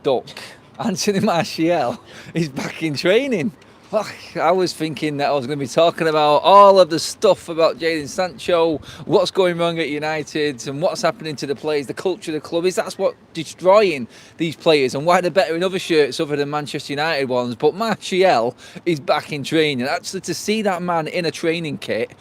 duck, Anthony Martial, is back in training. I was thinking that I was going to be talking about all of the stuff about Jadon Sancho, what's going wrong at United and what's happening to the players, the culture of the club. That's what's destroying these players and why they're better in other shirts other than Manchester United ones. But Martial is back in training. Actually, to see that man in a training kit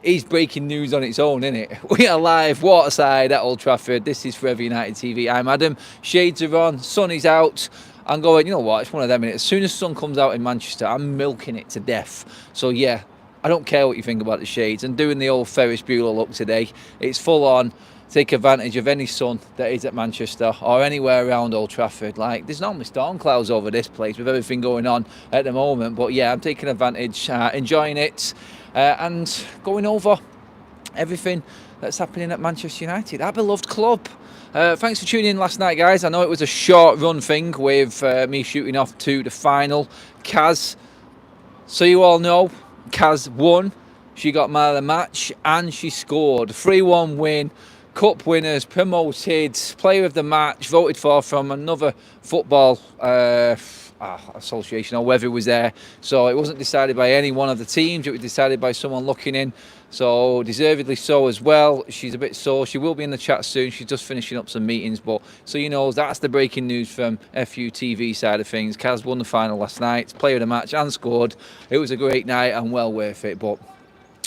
is breaking news on its own, isn't it? We are live waterside at Old Trafford. This is Forever United TV. I'm Adam. Shades are on. Sun is out. I'm going, you know what, it's one of them. As soon as sun comes out in Manchester, I'm milking it to death. So yeah, I don't care what you think about the shades. I'm doing the old Ferris Bueller look today. It's full on. Take advantage of any sun that is at Manchester or anywhere around Old Trafford. Like, there's normally storm clouds over this place with everything going on at the moment. But yeah, I'm taking advantage, enjoying it, and going over everything that's happening at Manchester United, our beloved club. Thanks for tuning in last night, guys. I know it was a short run thing with me shooting off to the final. Kaz, so you all know, Kaz won. She got man of the match and she scored. 3-1 win. Cup winners, promoted, player of the match, voted for from another football association or whether it was there. So it wasn't decided by any one of the teams. It was decided by someone looking in. So deservedly so as well. She's a bit sore. She will be in the chat soon. She's just finishing up some meetings. But so you know, that's the breaking news from FUTV side of things. Kaz won the final last night, player of the match and scored. It was a great night and well worth it. But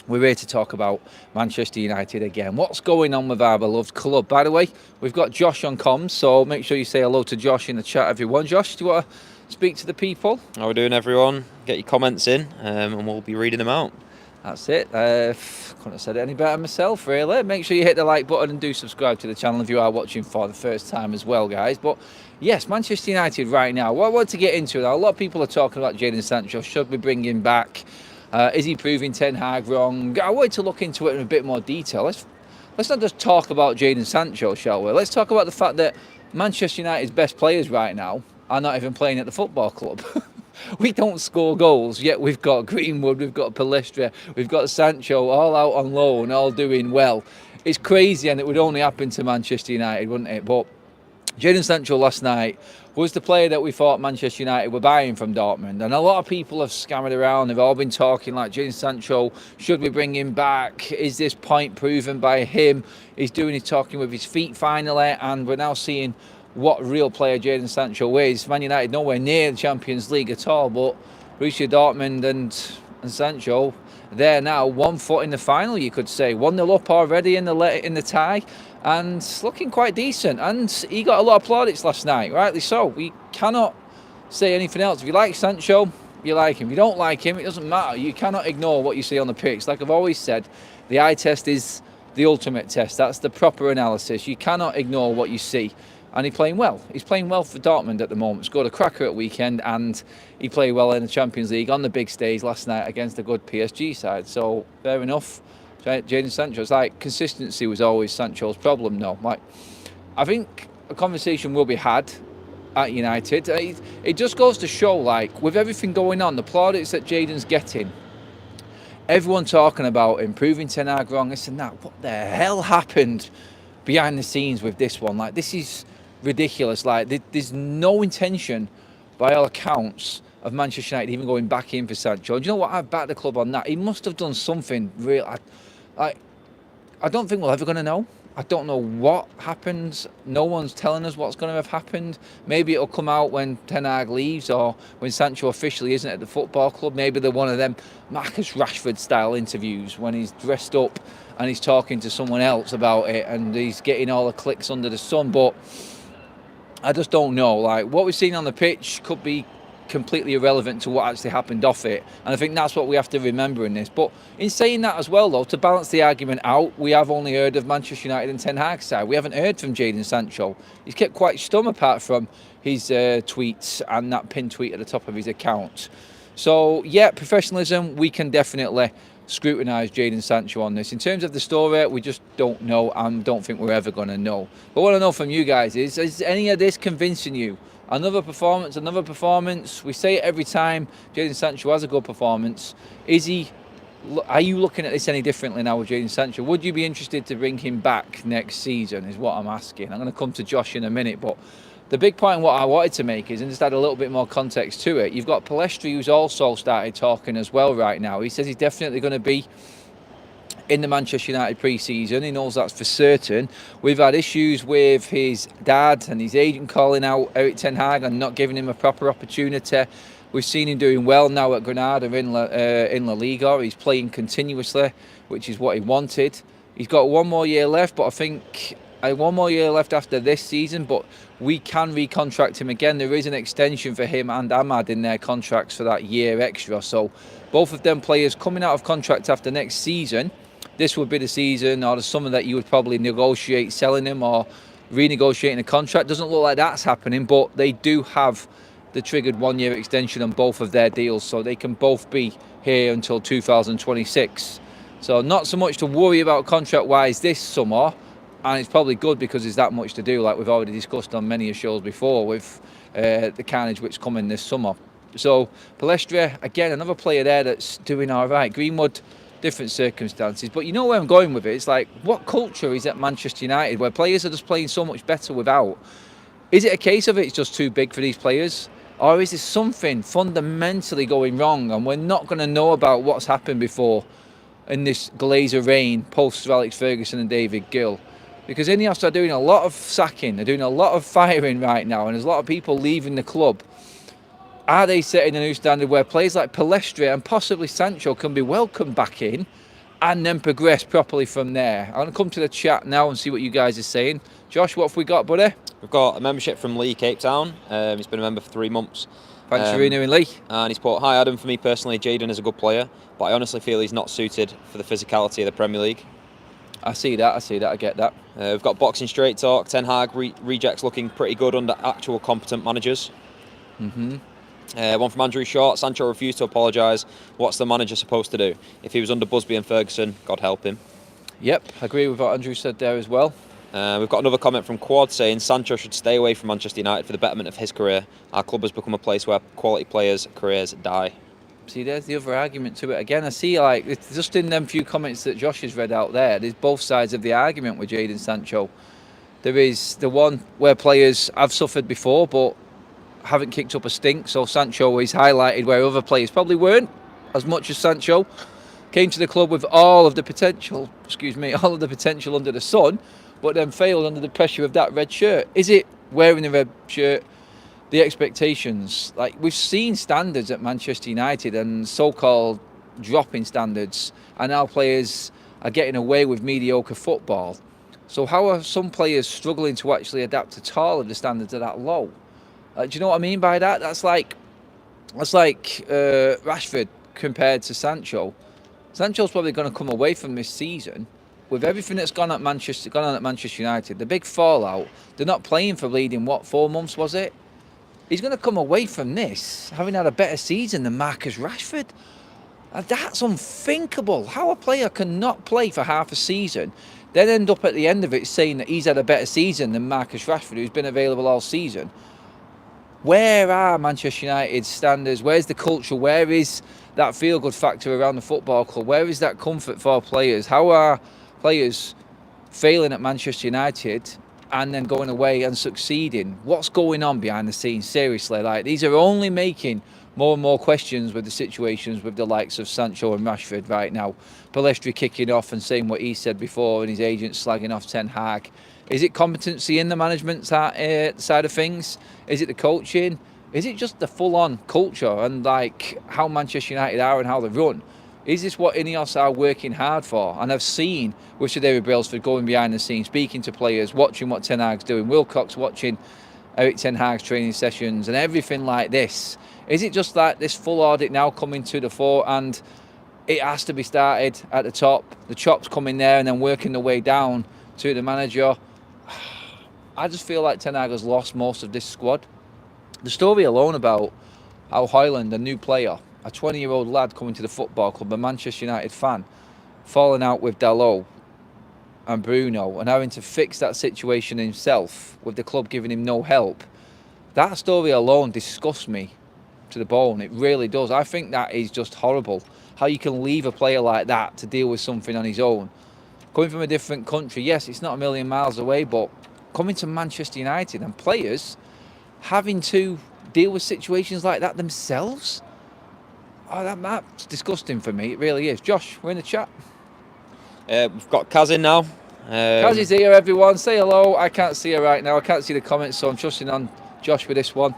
we're here to talk about Manchester United again. What's going on with our beloved club? By the way, we've got Josh on comms, so make sure you say hello to Josh in the chat, everyone. Josh, do you want to speak to the people? How are we doing, everyone? Get your comments in, and we'll be reading them out. That's it. Couldn't have said it any better myself, really. Make sure you hit the like button and do subscribe to the channel if you are watching for the first time as well, guys. But yes, Manchester United right now. What I want to get into now, a lot of people are talking about Jadon Sancho. Should we bring him back? Is he proving Ten Hag wrong? I wanted to look into it in a bit more detail. Let's not just talk about Jadon Sancho, shall we? Let's talk about the fact that Manchester United's best players right now are not even playing at the football club. We don't score goals, yet we've got Greenwood, we've got Palestra, we've got Sancho all out on loan, all doing well. It's crazy, and it would only happen to Manchester United, wouldn't it? But Jadon Sancho last night was the player that we thought Manchester United were buying from Dortmund. And a lot of people have scammered around. They've all been talking like, Jadon Sancho, should we bring him back? Is this point proven by him? He's doing his talking with his feet finally. And we're now seeing what real player Jadon Sancho is. Man United nowhere near the Champions League at all. But Borussia Dortmund and Sancho, they're now 1 foot in the final, you could say. 1-0 up already in the tie. And looking quite decent. And he got a lot of plaudits last night, rightly so. We cannot say anything else. If you like Sancho, you like him. If you don't like him, it doesn't matter. You cannot ignore what you see on the pitch. Like I've always said, the eye test is the ultimate test. That's the proper analysis. You cannot ignore what you see. And he's playing well. He's playing well for Dortmund at the moment. Scored a cracker at weekend, and he played well in the Champions League on the big stage last night against a good PSG side. So, fair enough. Jadon Sancho, it's like consistency was always Sancho's problem. No, like I think a conversation will be had at United. It just goes to show, like with everything going on, the plaudits that Jadon's getting, everyone talking about improving Ten Hag wrong, this and that. What the hell happened behind the scenes with this one? Like, this is ridiculous. Like, there's no intention, by all accounts, of Manchester United even going back in for Sancho. Do you know what? I've backed the club on that. He must have done something real. I don't think we're ever going to know. I don't know what happens. No one's telling us what's going to have happened. Maybe it'll come out when Ten Hag leaves or when Sancho officially isn't at the football club. Maybe they're one of them Marcus Rashford style interviews when he's dressed up and he's talking to someone else about it and he's getting all the clicks under the sun. But I just don't know. Like, what we've seen on the pitch could be completely irrelevant to what actually happened off it, and I think that's what we have to remember in this. But in saying that as well, though, to balance the argument out, we have only heard of Manchester United and Ten Hag's side. We haven't heard from Jadon Sancho. He's kept quite stum apart from his tweets and that pinned tweet at the top of his account. So yeah, professionalism, we can definitely scrutinise Jadon Sancho on this. In terms of the story, we just don't know and don't think we're ever going to know. But what I know from you guys is any of this convincing you? Another performance. We say it every time Jadon Sancho has a good performance. Are you looking at this any differently now with Jadon Sancho? Would you be interested to bring him back next season is what I'm asking. I'm going to come to Josh in a minute, but the big point what I wanted to make is, and just add a little bit more context to it, you've got Palestri who's also started talking as well right now. He says he's definitely going to be in the Manchester United pre-season. He knows that's for certain. We've had issues with his dad and his agent calling out Erik Ten Hag and not giving him a proper opportunity. We've seen him doing well now at Granada in La Liga. He's playing continuously, which is what he wanted. He's got one more year left, but I think one more year left after this season, but we can recontract him again. There is an extension for him and Ahmad in their contracts for that year extra. So both of them players coming out of contract after next season, this would be the season or the summer that you would probably negotiate selling him or renegotiating a contract. Doesn't look like that's happening, but they do have the triggered 1 year extension on both of their deals, so they can both be here until 2026. So not so much to worry about contract-wise this summer, and it's probably good because there's that much to do, like we've already discussed on many shows before with the carnage which coming this summer. So Palestra, again, another player there that's doing all right. Greenwood, different circumstances, but you know where I'm going with it. It's like, what culture is at Manchester United where players are just playing so much better without? Is it a case of it's just too big for these players? Or is there something fundamentally going wrong and we're not going to know about what's happened before in this Glazer reign post Alex Ferguson and David Gill? Because INEOS are doing a lot of sacking, they're doing a lot of firing right now, and there's a lot of people leaving the club. Are they setting a new standard where players like Palestra and possibly Sancho can be welcomed back in and then progress properly from there? I'm going to come to the chat now and see what you guys are saying. Josh, what have we got, buddy? We've got a membership from Lee Cape Town. He's been a member for 3 months. Thanks for renewing, Lee. And he's put, "Hi Adam, for me personally, Jadon is a good player, but I honestly feel he's not suited for the physicality of the Premier League." I see that, I get that. We've got Boxing Straight Talk. Ten Hag rejects looking pretty good under actual competent managers. One from Andrew Short. Sancho refused to apologise. What's the manager supposed to do? If he was under Busby and Ferguson, God help him. Yep, I agree with what Andrew said there as well. We've got another comment from Quad saying Sancho should stay away from Manchester United for the betterment of his career. Our club has become a place where quality players' careers die. See, there's the other argument to it. Again, I see, like, it's just in them few comments that Josh has read out there's both sides of the argument with Jadon Sancho. There is the one where players have suffered before but haven't kicked up a stink, so Sancho is highlighted where other players probably weren't as much as Sancho. Came to the club with all of the potential under the sun, but then failed under the pressure of that red shirt. Is it wearing the red shirt? The expectations, like we've seen standards at Manchester United and so-called dropping standards, and now players are getting away with mediocre football. So how are some players struggling to actually adapt at all if the standards are that low? Do you know what I mean by that? That's like Rashford compared to Sancho. Sancho's probably going to come away from this season with everything that's gone on at Manchester United. The big fallout. They're not playing for leading 4 months was it? He's going to come away from this having had a better season than Marcus Rashford. That's unthinkable. How a player can not play for half a season, then end up at the end of it saying that he's had a better season than Marcus Rashford, who's been available all season. Where are Manchester United's standards? Where's the culture? Where is that feel-good factor around the football club? Where is that comfort for players? How are players failing at Manchester United and then going away and succeeding? What's going on behind the scenes? Seriously, like, these are only making more and more questions with the situations with the likes of Sancho and Rashford right now. Palestri kicking off and saying what he said before, and his agent slagging off Ten Hag. Is it competency in the management side of things? Is it the coaching? Is it just the full-on culture and like how Manchester United are and how they run? Is this what INEOS are working hard for? And I've seen with Sir David Brailsford going behind the scenes, speaking to players, watching what Ten Hag's doing, Wilcox watching Erik Ten Hag's training sessions and everything like this. Is it just like this full audit now coming to the fore and it has to be started at the top, the chops coming there and then working their way down to the manager? I just feel like Ten Hag has lost most of this squad. The story alone about how Højlund, a new player, a 20-year-old lad coming to the football club, a Manchester United fan, falling out with Dalot and Bruno and having to fix that situation himself with the club giving him no help. That story alone disgusts me to the bone. It really does. I think that is just horrible. How you can leave a player like that to deal with something on his own. Coming from a different country, yes, it's not a million miles away, but coming to Manchester United and players having to deal with situations like that themselves. Oh, that's disgusting for me. It really is. Josh, we're in the chat. We've got Kaz in now. Kaz is here, everyone. Say hello. I can't see her right now. I can't see the comments, so I'm trusting on Josh with this one.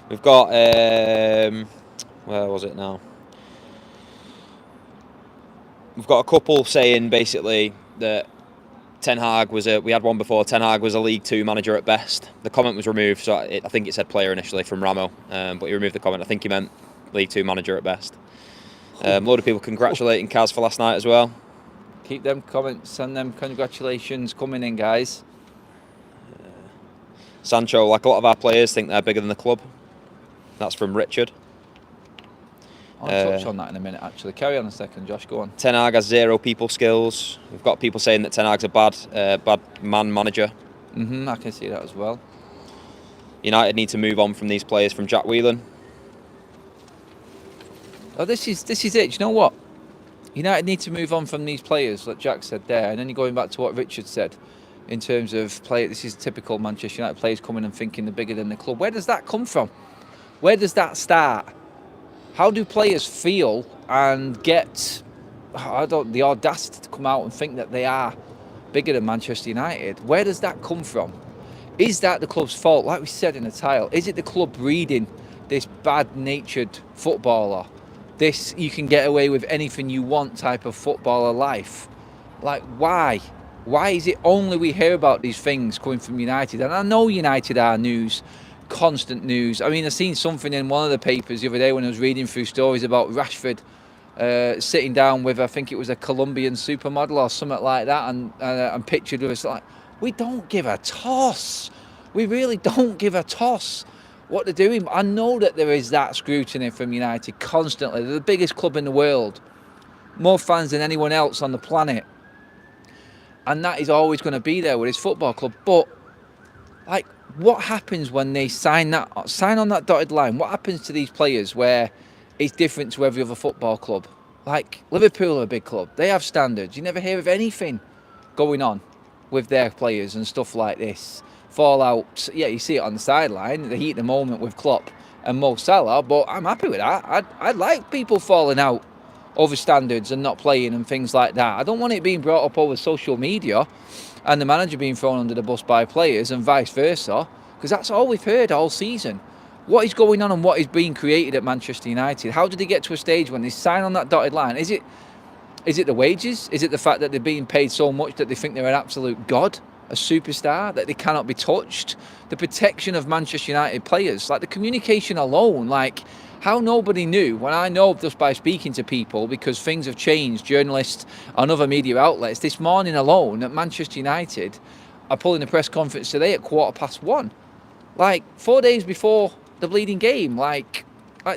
We've got, where was it now? We've got a couple saying basically that Ten Hag we had one before, Ten Hag was a League 2 manager at best. The comment was removed, so I think it said player initially from Ramo, but he removed the comment. I think he meant League 2 manager at best. A load of people congratulating Kaz for last night as well. Keep them comments and them congratulations coming in, guys. Sancho, like a lot of our players, think they're bigger than the club. That's from Richard. I'll touch on that in a minute, actually. Carry on a second, Josh. Go on. Ten Hag has zero people skills. We've got people saying that Ten Hag's a bad man manager. I can see that as well. United need to move on from these players, from Jack Whelan. Oh, this is it. Do you know what? United need to move on from these players, like Jack said there. And then you're going back to what Richard said in terms of play. This is typical Manchester United players coming and thinking they're bigger than the club. Where does that come from? Where does that start? How do players feel and get the audacity to come out and think that they are bigger than Manchester United? Where does that come from? Is that the club's fault? Like we said in the title, is it the club breeding this bad-natured footballer? This you can get away with anything you want type of footballer life? Like, why? Why is it only we hear about these things coming from United? And I know United are news, constant news. I mean, I seen something in one of the papers the other day when I was reading through stories about Rashford sitting down with, I think it was a Colombian supermodel or something like that, and pictured with us. Like, we don't give a toss. We really don't give a toss what they're doing. I know that there is that scrutiny from United constantly. They're the biggest club in the world, more fans than anyone else on the planet, and that is always going to be there with this football club. But like, what happens when they sign on that dotted line? What happens to these players where it's different to every other football club? Like, Liverpool are a big club. They have standards. You never hear of anything going on with their players and stuff like this. Fallout, yeah, you see it on the sideline, the heat of the moment with Klopp and Mo Salah, but I'm happy with that. I'd like people falling out over standards and not playing and things like that. I don't want it being brought up over social media and the manager being thrown under the bus by players and vice versa, because that's all we've heard all season. What is going on and what is being created at Manchester United? How did they get to a stage when they sign on that dotted line? Is it the wages? Is it the fact that they're being paid so much that they think they're an absolute god, a superstar, that they cannot be touched? The protection of Manchester United players, like the communication alone, like how nobody knew, when I know just by speaking to people, because things have changed, journalists and other media outlets, this morning alone at Manchester United are pulling a press conference today at 1:15, like 4 days before the bleeding game. Like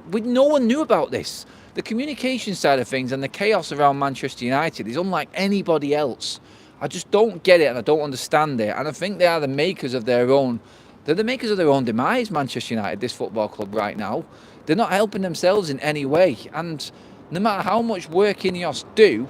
no one knew about this. The communication side of things and the chaos around Manchester United is unlike anybody else. I just don't get it and I don't understand it. And I think they are the makers of their own. They're the makers of their own demise, Manchester United, this football club right now. They're not helping themselves in any way. And no matter how much work INEOS do,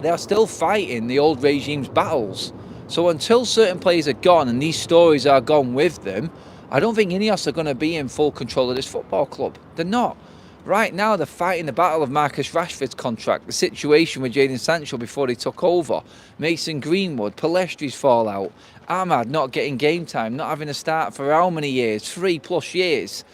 they are still fighting the old regime's battles. So until certain players are gone and these stories are gone with them, I don't think INEOS are going to be in full control of this football club. They're not. Right now, they're fighting the battle of Marcus Rashford's contract, the situation with Jadon Sancho before they took over, Mason Greenwood, Palestri's fallout, Ahmad not getting game time, not having a start for how many years? 3+ years.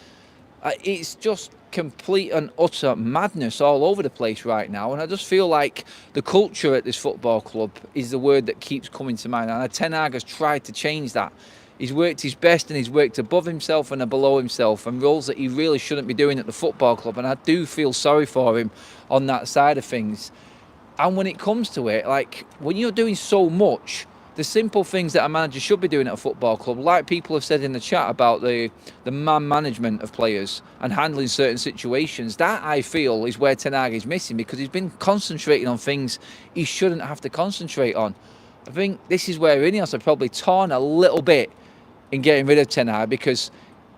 It's just complete and utter madness all over the place right now. And I just feel like the culture at this football club is the word that keeps coming to mind. And Ten Hag has tried to change that. He's worked his best and he's worked above himself and below himself, and roles that he really shouldn't be doing at the football club. And I do feel sorry for him on that side of things. And when it comes to it, like when you're doing so much, the simple things that a manager should be doing at a football club, like people have said in the chat about the man management of players and handling certain situations, that I feel is where Ten Hag is missing, because he's been concentrating on things he shouldn't have to concentrate on. I think this is where INEOS are probably torn a little bit in getting rid of Ten Hag, because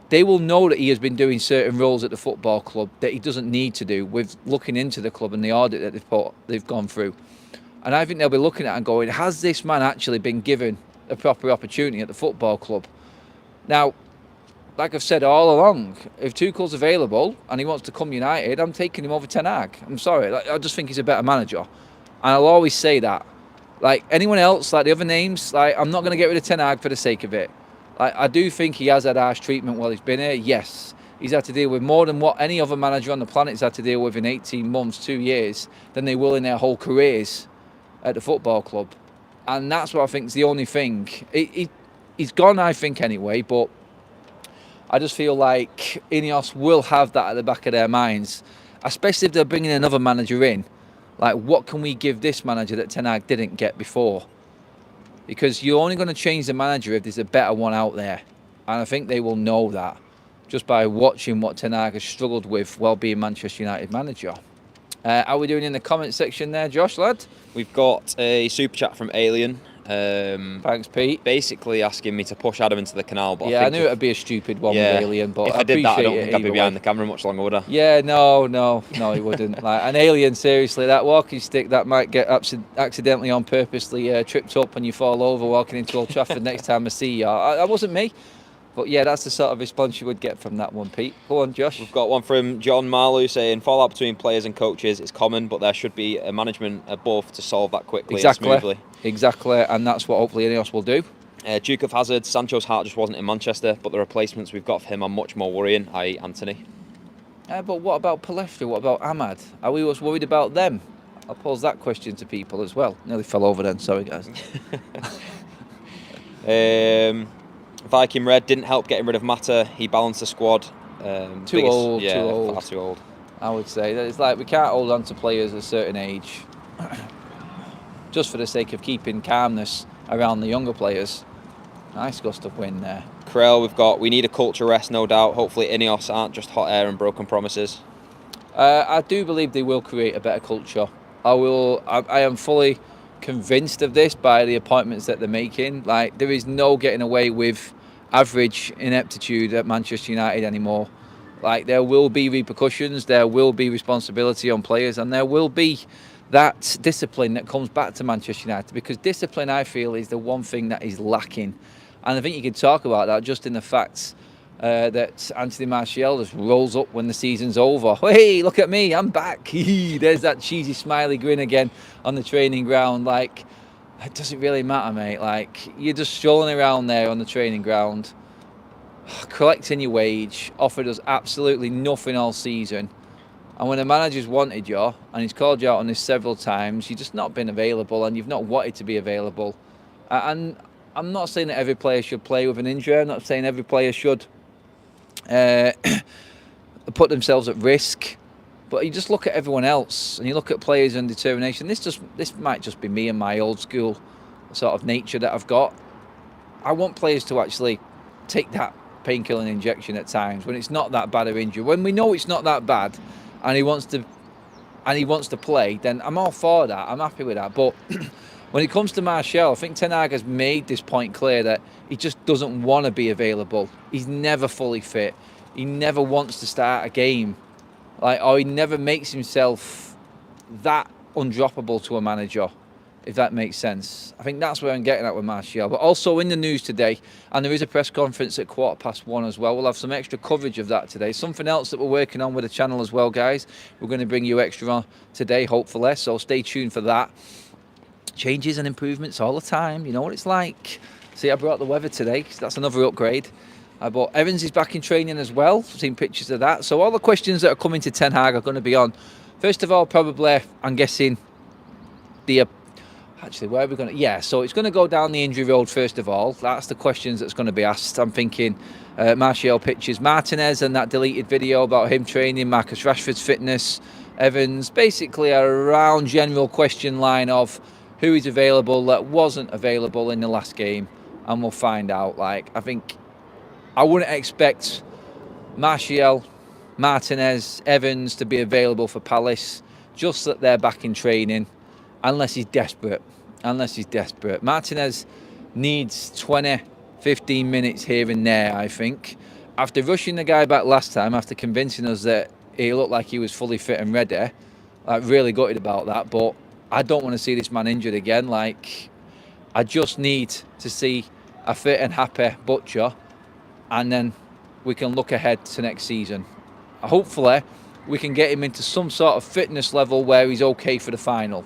they will know that he has been doing certain roles at the football club that he doesn't need to do, with looking into the club and the audit that they've gone through. And I think they'll be looking at it and going, has this man actually been given a proper opportunity at the football club? Now, like I've said all along, if Tuchel's available and he wants to come United, I'm taking him over Ten Hag. I'm sorry, like, I just think he's a better manager, and I'll always say that. Like anyone else, like the other names, like I'm not going to get rid of Ten Hag for the sake of it. Like I do think he has had harsh treatment while he's been here. Yes, he's had to deal with more than what any other manager on the planet's had to deal with in 18 months, 2 years, than they will in their whole careers at the football club. And that's what I think is the only thing. He's gone, I think, anyway, but I just feel like INEOS will have that at the back of their minds, especially if they're bringing another manager in. Like, what can we give this manager that Ten Hag didn't get before? Because you're only going to change the manager if there's a better one out there. And I think they will know that just by watching what Ten Hag has struggled with while being Manchester United manager. How are we doing in the comment section there, Josh, lad? We've got a super chat from Alien. Thanks, Pete. Basically asking me to push Adam into the canal. But yeah, I knew it would be a stupid one with Alien, but if I did that, I don't think I'd be behind way. the camera much longer, would I? Yeah, no, he wouldn't. Like an Alien, seriously, that walking stick that might get accidentally on purposely tripped up and you fall over walking into Old Trafford next time I see you. That wasn't me. But yeah, that's the sort of response you would get from that one, Pete. Go on, Josh. We've got one from John Marlowe saying fallout between players and coaches is common, but there should be a management above to solve that quickly and smoothly. Exactly, and that's what hopefully INEOS will do. Duke of Hazard, Sancho's heart just wasn't in Manchester, but the replacements we've got for him are much more worrying, i.e. Anthony. But what about Palestra? What about Ahmad? Are we was worried about them? I'll pose that question to people as well. Nearly fell over then, sorry guys. Viking Red didn't help getting rid of Mata. He balanced the squad. Too old. Far too old. I would say that it's like we can't hold on to players at a certain age just for the sake of keeping calmness around the younger players. Nice gust of wind there. Krell, we need a culture rest, no doubt. Hopefully INEOS aren't just hot air and broken promises. I do believe they will create a better culture. I am fully convinced of this by the appointments that they're making. Like, there is no getting away with average ineptitude at Manchester United anymore. Like, there will be repercussions, there will be responsibility on players, and there will be that discipline that comes back to Manchester United, because discipline, I feel, is the one thing that is lacking. And I think you can talk about that just in the fact that Anthony Martial just rolls up when the season's over. Hey, look at me, I'm back. There's that cheesy smiley grin again on the training ground. Like, it doesn't really matter, mate. Like, you're just strolling around there on the training ground, collecting your wage, offered us absolutely nothing all season. And when the manager's wanted you, and he's called you out on this several times, you've just not been available, and you've not wanted to be available. And I'm not saying that every player should play with an injury. I'm not saying every player should put themselves at risk. But you just look at everyone else, and you look at players and determination. This might just be me and my old school sort of nature that I've got. I want players to actually take that painkilling injection at times when it's not that bad of injury. When we know it's not that bad, and he wants to play, then I'm all for that. I'm happy with that. But when it comes to Martial, I think Ten Hag has made this point clear that he just doesn't want to be available. He's never fully fit. He never wants to start a game. Or he never makes himself that undroppable to a manager, if that makes sense. I think that's where I'm getting at with Martial. But also in the news today, and there is a press conference at 1:15 as well. We'll have some extra coverage of that today. Something else that we're working on with the channel as well, guys. We're going to bring you extra on today, hopefully. So stay tuned for that. Changes and improvements all the time. You know what it's like. See, I brought the weather today. That's another upgrade. But Evans is back in training as well. I've seen pictures of that. So all the questions that are coming to Ten Hag are going to be on. First of all, probably, I'm guessing, actually, where are we going to... Yeah, so it's going to go down the injury road, first of all. That's the questions that's going to be asked. I'm thinking Martial pictures Martinez and that deleted video about him training, Marcus Rashford's fitness, Evans. Basically, around general question line of who is available that wasn't available in the last game. And we'll find out. Like, I wouldn't expect Martial, Martinez, Evans to be available for Palace, just that they're back in training, unless he's desperate. Martinez needs 20, 15 minutes here and there, I think. After rushing the guy back last time, after convincing us that he looked like he was fully fit and ready, I'm really gutted about that, but I don't want to see this man injured again. Like, I just need to see a fit and happy Butcher, and then we can look ahead to next season. Hopefully, we can get him into some sort of fitness level where he's okay for the final.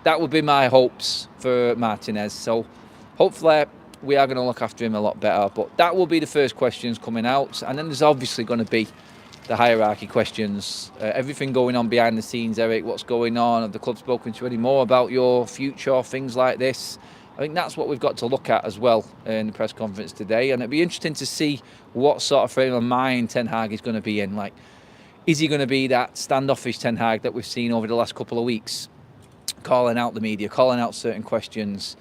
That would be my hopes for Martinez. So hopefully we are going to look after him a lot better. But that will be the first questions coming out. And then there's obviously going to be the hierarchy questions. Everything going on behind the scenes, Eric. What's going on? Have the club spoken to you any more about your future? Things like this. I think that's what we've got to look at as well in the press conference today. And it'd be interesting to see what sort of frame of mind Ten Hag is going to be in. Like, is he going to be that standoffish Ten Hag that we've seen over the last couple of weeks? Calling out the media, calling out certain questions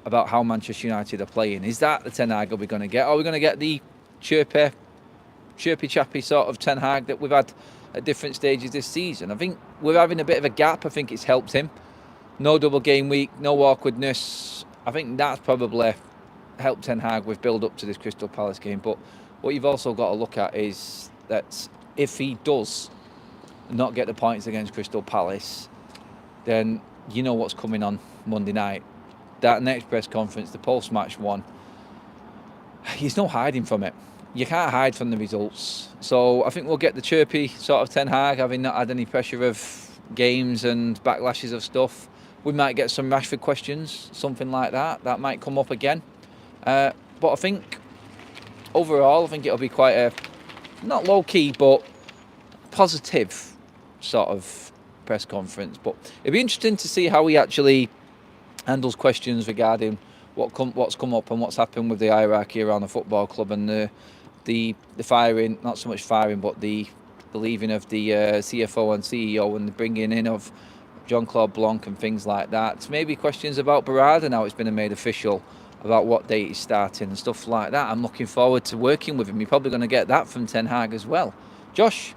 about how Manchester United are playing. Is that the Ten Hag are we going to get? Are we going to get the chirpy chappy sort of Ten Hag that we've had at different stages this season? I think we're having a bit of a gap. I think it's helped him. No double game week, no awkwardness. I think that's probably helped Ten Hag with build up to this Crystal Palace game. But what you've also got to look at is that if he does not get the points against Crystal Palace, then you know what's coming on Monday night. That next press conference, the post-match one, he's no hiding from it. You can't hide from the results. So I think we'll get the chirpy sort of Ten Hag, having not had any pressure of games and backlashes of stuff. We might get some Rashford questions, something like that. That might come up again. But I think overall, I think it'll be quite a, not low-key, but positive sort of press conference. But it'd be interesting to see how he actually handles questions regarding what's come up and what's happened with the hierarchy around the football club and the firing, not so much firing, but the leaving of the CFO and CEO and the bringing in of Jean-Claude Blanc and things like that. Maybe questions about Berardi now it's been made official, about what date he's starting and stuff like that. I'm looking forward to working with him. You're probably going to get that from Ten Hag as well. Josh?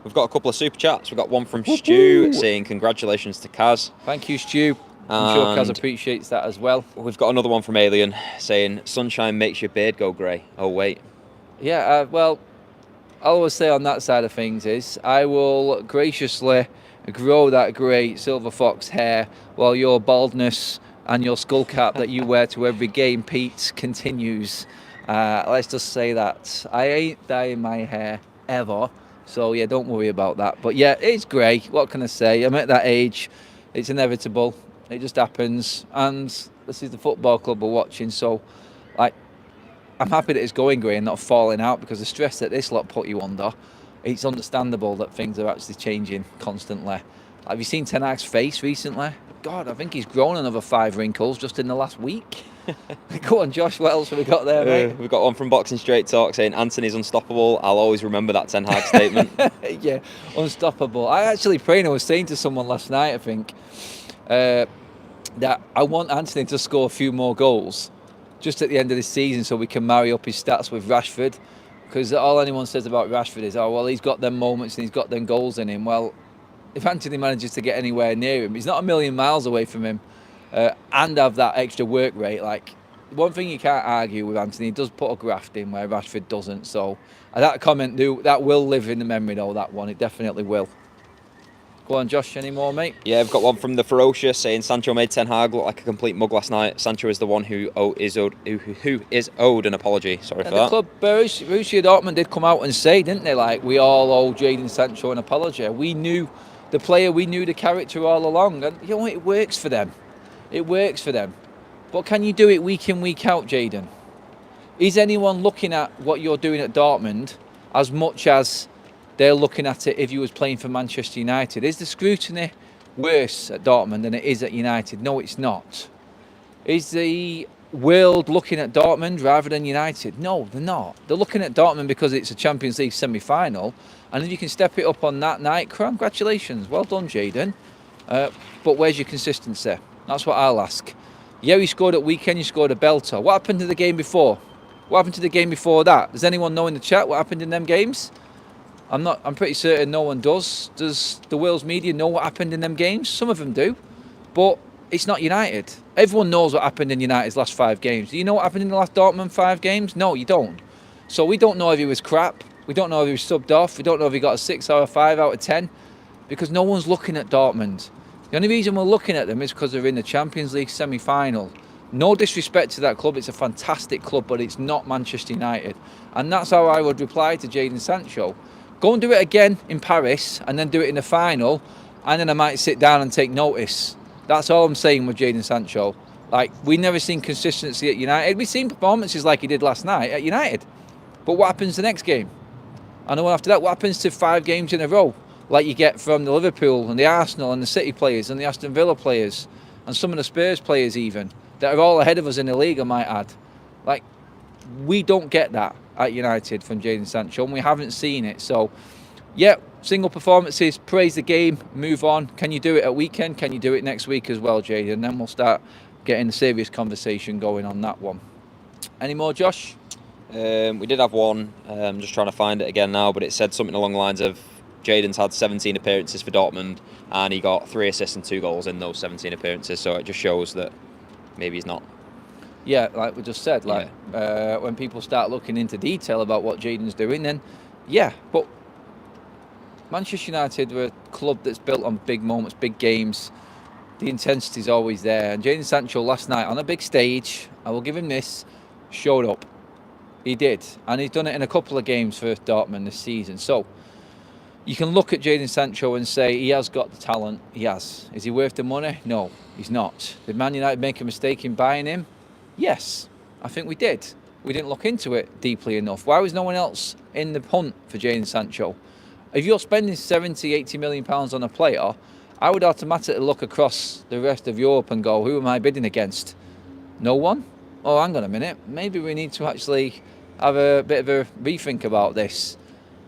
We've got a couple of super chats. We've got one from Stu saying congratulations to Kaz. Thank you, Stu. I'm sure Kaz appreciates that as well. We've got another one from Alien saying sunshine makes your beard go grey. Oh, wait. Yeah, well, I'll always say on that side of things is I will graciously grow that grey silver fox hair while your baldness and your skull cap that you wear to every game, Pete, continues. Let's just say that. I ain't dyeing my hair ever. So, yeah, don't worry about that. But, yeah, it's grey. What can I say? I'm at that age. It's inevitable. It just happens. And this is the football club we're watching. So, like, I'm happy that it's going grey and not falling out because the stress that this lot put you under, it's understandable that things are actually changing constantly. Have you seen Ten Hag's face recently? God, I think he's grown another 5 wrinkles just in the last week. Go on, Josh, what else have we got there, mate? We've got one from Boxing Straight Talk saying Anthony's unstoppable. I'll always remember that Ten Hag statement. Yeah, unstoppable. I actually was saying to someone last night, I think, that I want Anthony to score a few more goals just at the end of this season so we can marry up his stats with Rashford. Because all anyone says about Rashford is, oh, well, he's got them moments and he's got them goals in him. Well, if Anthony manages to get anywhere near him, he's not a million miles away from him. And have that extra work rate. Like, one thing you can't argue with Anthony, he does put a graft in where Rashford doesn't. So that comment, that will live in the memory though, that one. It definitely will. Go on, Josh, any more, mate? Yeah, I've got one from the Ferocious saying Sancho made Ten Hag look like a complete mug last night. Sancho is the one who is owed an apology. Sorry for that. The club, Borussia Dortmund did come out and say, didn't they, like, we all owe Jadon Sancho an apology. We knew the player, we knew the character all along. And, you know, it works for them. It works for them. But can you do it week in, week out, Jadon? Is anyone looking at what you're doing at Dortmund as much as they're looking at it if you was playing for Manchester United? Is the scrutiny worse at Dortmund than it is at United? No, it's not. Is the world looking at Dortmund rather than United? No, they're not. They're looking at Dortmund because it's a Champions League semi-final. And if you can step it up on that night, congratulations. Well done, Jadon. But where's your consistency? That's what I'll ask. Yeah, he scored at weekend, he scored a belter. What happened to the game before? What happened to the game before that? Does anyone know in the chat what happened in them games? I'm pretty certain no one does. Does the world's media know what happened in them games? Some of them do. But it's not United. Everyone knows what happened in United's last 5 games. Do you know what happened in the last Dortmund 5 games? No, you don't. So we don't know if he was crap. We don't know if he was subbed off. We don't know if he got a 6 or a 5 out of 10. Because no one's looking at Dortmund. The only reason we're looking at them is because they're in the Champions League semi-final. No disrespect to that club, it's a fantastic club, but it's not Manchester United. And that's how I would reply to Jadon Sancho. Go and do it again in Paris, and then do it in the final, and then I might sit down and take notice. That's all I'm saying with Jadon Sancho. Like, we've never seen consistency at United. We've seen performances like he did last night at United. But what happens the next game? And then after that, what happens to 5 games in a row? Like you get from the Liverpool and the Arsenal and the City players and the Aston Villa players and some of the Spurs players even, that are all ahead of us in the league, I might add. Like, we don't get that at United from Jadon Sancho, and we haven't seen it. So, yeah, single performances, praise the game, move on. Can you do it at weekend? Can you do it next week as well, Jadon? And then we'll start getting a serious conversation going on that one. Any more, Josh? We did have one. I'm just trying to find it again now, but it said something along the lines of Jadon's had 17 appearances for Dortmund, and he got 3 assists and 2 goals in those 17 appearances. So it just shows that maybe he's not. Yeah, like we just said, when people start looking into detail about what Jadon's doing, then yeah, but Manchester United were a club that's built on big moments, big games. The intensity's always there. And Jadon Sancho last night on a big stage, I will give him this, showed up. He did. And he's done it in a couple of games for Dortmund this season. So you can look at Jadon Sancho and say he has got the talent. He has. Is he worth the money? No, he's not. Did Man United make a mistake in buying him? Yes, I think we did. We didn't look into it deeply enough. Why was no one else in the hunt for Jadon Sancho? If you're spending 70, 80 million pounds on a player, I would automatically look across the rest of Europe and go, who am I bidding against? No one? Oh, hang on a minute. Maybe we need to actually have a bit of a rethink about this.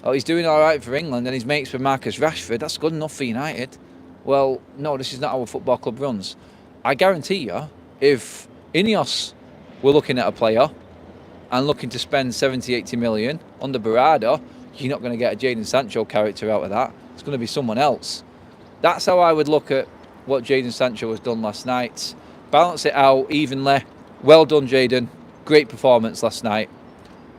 Oh, he's doing all right for England and he's mates with Marcus Rashford. That's good enough for United. Well, no, this is not how a football club runs. I guarantee you, if INEOS were looking at a player and looking to spend 70, 80 million under Barada, you're not going to get a Jadon Sancho character out of that. It's going to be someone else. That's how I would look at what Jadon Sancho has done last night. Balance it out evenly. Well done, Jadon. Great performance last night.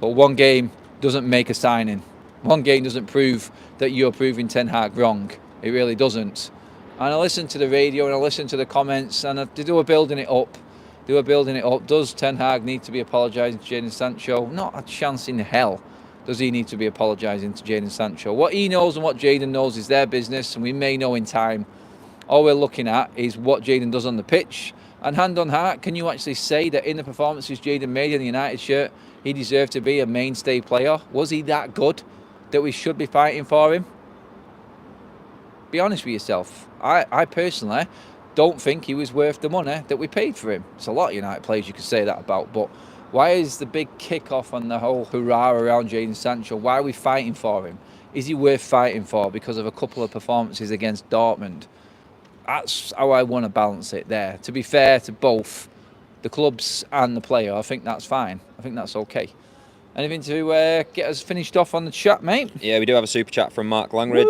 But one game doesn't make a signing. One game doesn't prove that you're proving Ten Hag wrong. It really doesn't. And I listened to the radio and I listened to the comments and they were building it up. Does Ten Hag need to be apologising to Jadon Sancho? Not a chance in hell does he need to be apologising to Jadon Sancho. What he knows and what Jadon knows is their business, and we may know in time. All we're looking at is what Jadon does on the pitch. And hand on heart, can you actually say that in the performances Jadon made in the United shirt, he deserved to be a mainstay player? Was he that good that we should be fighting for him? Be honest with yourself. I personally don't think he was worth the money that we paid for him. It's a lot of United players you could say that about, but why is the big kick-off on the whole hurrah around Jadon Sancho? Why are we fighting for him? Is he worth fighting for because of a couple of performances against Dortmund? That's how I want to balance it there. To be fair to both the clubs and the player, I think that's fine. I think that's okay. Anything to get us finished off on the chat, mate? Yeah, we do have a super chat from Mark Langridge.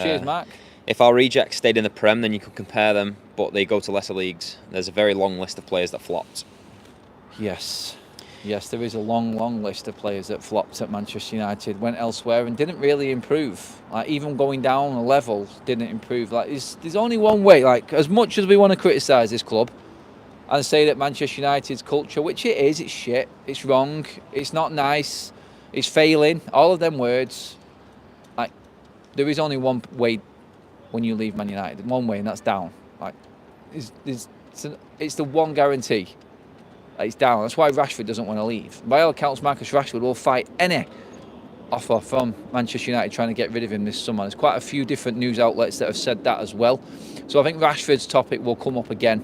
Cheers, Mark. If our rejects stayed in the Prem, then you could compare them, but they go to lesser leagues. There's a very long list of players that flopped. Yes, there is a long list of players that flopped at Manchester United, went elsewhere and didn't really improve. Like, even going down a level didn't improve. Like, there's only one way. Like, as much as we want to criticise this club and say that Manchester United's culture, which it is, it's shit, it's wrong, it's not nice, it's failing, all of them words. Like, there is only one way when you leave Man United, one way, and that's down. Like, it's the one guarantee. It's down. That's why Rashford doesn't want to leave. By all accounts, Marcus Rashford will fight any offer from Manchester United trying to get rid of him this summer. There's quite a few different news outlets that have said that as well. So I think Rashford's topic will come up again.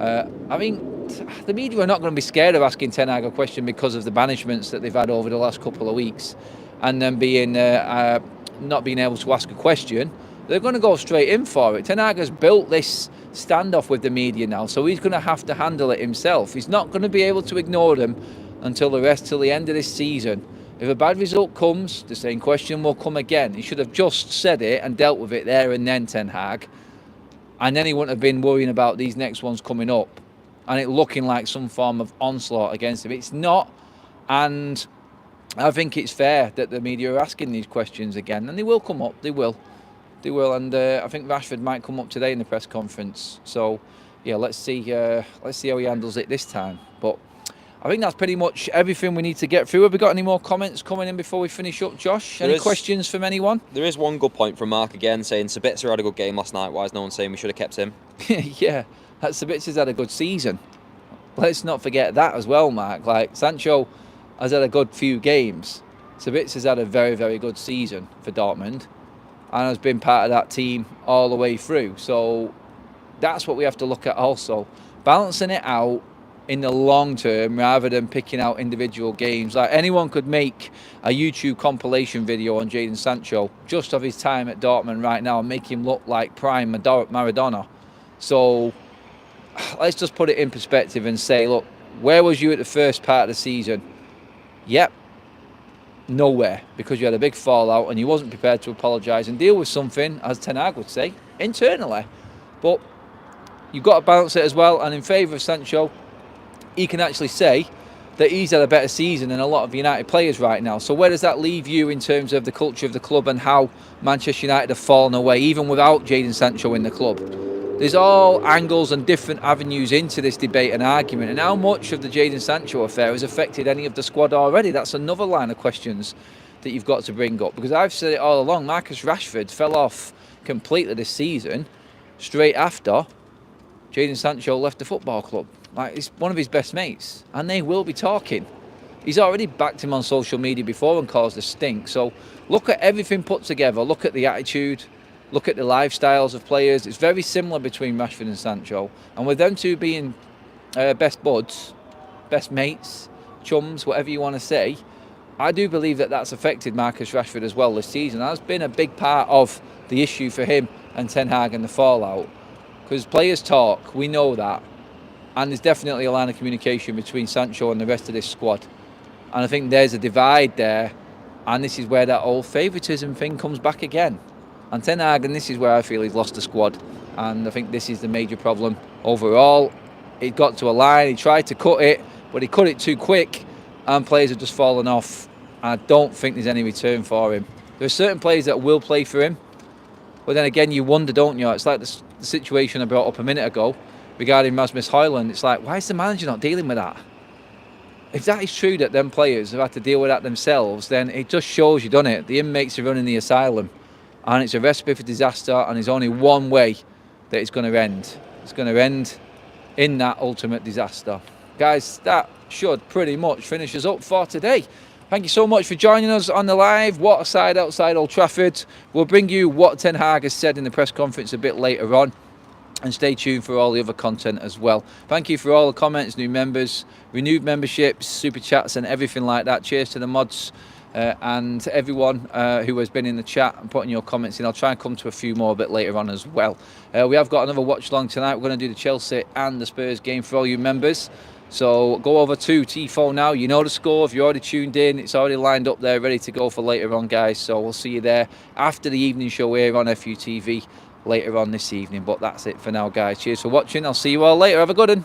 I mean, the media are not going to be scared of asking Ten Hag a question because of the banishments that they've had over the last couple of weeks, and then being not being able to ask a question. They're going to go straight in for it. Ten Hag has built this standoff with the media now, so he's going to have to handle it himself. He's not going to be able to ignore them till the end of this season. If a bad result comes, the same question will come again. He should have just said it and dealt with it there and then, Ten Hag, and then he wouldn't have been worrying about these next ones coming up and it looking like some form of onslaught against him. It's not, and I think it's fair that the media are asking these questions again, and they will come up. They will, and I think Rashford might come up today in the press conference. So yeah, let's see how he handles it this time. But I think that's pretty much everything we need to get through. Have we got any more comments coming in before we finish up, Josh? Any questions from anyone? There is one good point from Mark again, saying Sabitzer had a good game last night. Why is no one saying we should have kept him? Yeah, Sabitzer's had a good season. Let's not forget that as well, Mark. Like, Sancho has had a good few games. Sabitzer's had a very, very good season for Dortmund and has been part of that team all the way through. So that's what we have to look at also. Balancing it out in the long term rather than picking out individual games. Like, anyone could make a YouTube compilation video on Jadon Sancho just of his time at Dortmund right now and make him look like prime Maradona. So let's just put it in perspective and say, look, where was you at the first part of the season? Yep, nowhere, because you had a big fallout and you wasn't prepared to apologise and deal with something, as Ten Hag would say, internally. But you've got to balance it as well, and in favour of Sancho, he can actually say that he's had a better season than a lot of United players right now. So where does that leave you in terms of the culture of the club and how Manchester United have fallen away, even without Jadon Sancho in the club? There's all angles and different avenues into this debate and argument, and how much of the Jadon Sancho affair has affected any of the squad already? That's another line of questions that you've got to bring up, because I've said it all along. Marcus Rashford fell off completely this season straight after Jadon Sancho left the football club. Like, he's one of his best mates, and they will be talking. He's already backed him on social media before and caused a stink. So look at everything put together. Look at the attitude. Look at the lifestyles of players. It's very similar between Rashford and Sancho. And with them two being best buds, best mates, chums, whatever you want to say, I do believe that that's affected Marcus Rashford as well this season. That's been a big part of the issue for him and Ten Hag and the fallout. Because players talk, we know that. And there's definitely a line of communication between Sancho and the rest of this squad. And I think there's a divide there. And this is where that old favouritism thing comes back again. And Ten Hag, and this is where I feel he's lost the squad. And I think this is the major problem overall. It got to a line, he tried to cut it, but he cut it too quick, and players have just fallen off. I don't think there's any return for him. There are certain players that will play for him, but then again, you wonder, don't you? It's like the situation I brought up a minute ago regarding Rasmus Højlund. It's like, why is the manager not dealing with that? If that is true that them players have had to deal with that themselves, then it just shows you, doesn't it? The inmates are running the asylum. And it's a recipe for disaster, and there's only one way that it's going to end. It's going to end in that ultimate disaster. Guys, that should pretty much finish us up for today. Thank you so much for joining us on the live. What a side outside Old Trafford. We'll bring you what Ten Hag has said in the press conference a bit later on. And stay tuned for all the other content as well. Thank you for all the comments, new members, renewed memberships, super chats and everything like that. Cheers to the mods. And everyone who has been in the chat and putting your comments in. I'll try and come to a few more a bit later on as well. We have got another watch along tonight. We're going to do the Chelsea and the Spurs game for all you members. So go over to Tifo now. You know the score. If you're already tuned in, it's already lined up there, ready to go for later on, guys. So we'll see you there after the evening show here on FUTV later on this evening. But that's it for now, guys. Cheers for watching. I'll see you all later. Have a good one.